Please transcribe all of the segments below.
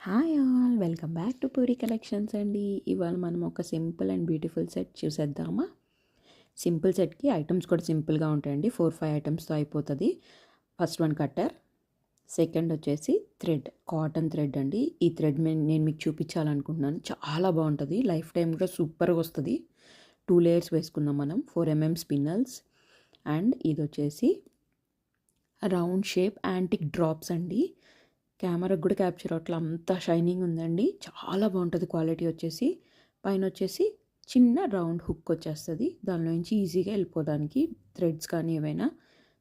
Hi all, welcome back to puri collections అండి. ఇవాళ మనం ఒక సింపుల్ అండ్ బ్యూటిఫుల్ సెట్ చూసేద్దామా. సింపుల్ సెట్కి ఐటమ్స్ కూడా సింపుల్గా ఉంటాయండి. 4-5 ఐటమ్స్తో అయిపోతుంది. ఫస్ట్ వన్ కట్టర్, సెకండ్ వచ్చేసి థ్రెడ్, కాటన్ థ్రెడ్ అండి. ఈ థ్రెడ్ నేను మీకు చూపించాలనుకుంటున్నాను. చాలా బాగుంటుంది, లైఫ్ టైం కూడా సూపర్గా వస్తుంది. 2 లేయర్స్ వేసుకుందాం మనం. 4mm spinels. అండ్ ఇది వచ్చేసి రౌండ్ షేప్ యాంటిక్ డ్రాప్స్ అండి. కెమెరాకి కూడా క్యాప్చర్ అట్లా అంతా షైనింగ్ ఉందండి. చాలా బాగుంటుంది క్వాలిటీ వచ్చేసి. పైన వచ్చేసి చిన్న రౌండ్ హుక్ వచ్చేస్తుంది. దానిలో నుంచి ఈజీగా వెళ్ళిపోవడానికి థ్రెడ్స్ కానీ ఏవైనా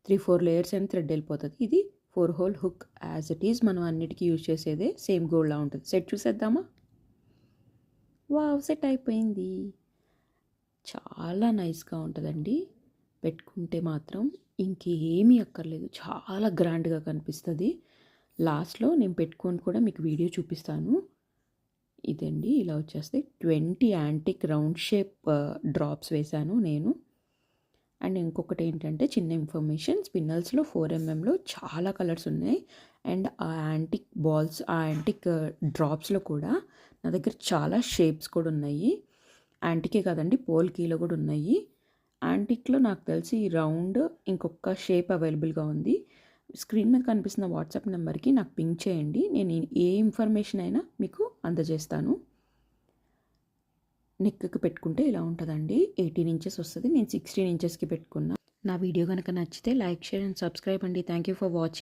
3-4 లేయర్స్ అయినా థ్రెడ్ వెళ్ళిపోతుంది. ఇది 4 whole hook. As it is మనం అన్నిటికీ యూజ్ చేసేదే. సేమ్ గోల్డ్లా ఉంటుంది. సెట్ చూసేద్దామా. వావ్, సెట్ అయిపోయింది. చాలా నైస్గా ఉంటుందండి. పెట్టుకుంటే మాత్రం ఇంకేమీ అక్కర్లేదు, చాలా గ్రాండ్గా కనిపిస్తుంది. లాస్ట్లో నేను పెట్టుకొని కూడా మీకు వీడియో చూపిస్తాను. ఇదండి, ఇలా వచ్చేస్తే 20 యాంటిక్ రౌండ్ షేప్ డ్రాప్స్ వేశాను నేను. అండ్ ఇంకొకటి ఏంటంటే చిన్న ఇన్ఫర్మేషన్, స్పిన్నల్స్లో 4mmలో చాలా కలర్స్ ఉన్నాయి. అండ్ ఆ యాంటిక్ బాల్స్, ఆ యాంటిక్ డ్రాప్స్లో కూడా నా దగ్గర చాలా షేప్స్ కూడా ఉన్నాయి. యాంటికే కాదండి, పోల్కీలో కూడా ఉన్నాయి. యాంటిక్లో నాకు తెలిసి రౌండ్ ఇంకొక షేప్ అవైలబుల్గా ఉంది. స్క్రీన్ మీద కనిపిస్తున్న వాట్సాప్ నెంబర్కి నాకు పింక్ చేయండి. నేను ఏ ఇన్ఫర్మేషన్ అయినా మీకు అందజేస్తాను. నెక్కి పెట్టుకుంటే ఇలా ఉంటుందండి. 18 ఇంచెస్ వస్తుంది. నేను 16 ఇంచెస్కి పెట్టుకున్నా. నా వీడియో కనుక నచ్చితే లైక్, షేర్ అండ్ సబ్స్క్రైబ్ అండి. Thank you for watching.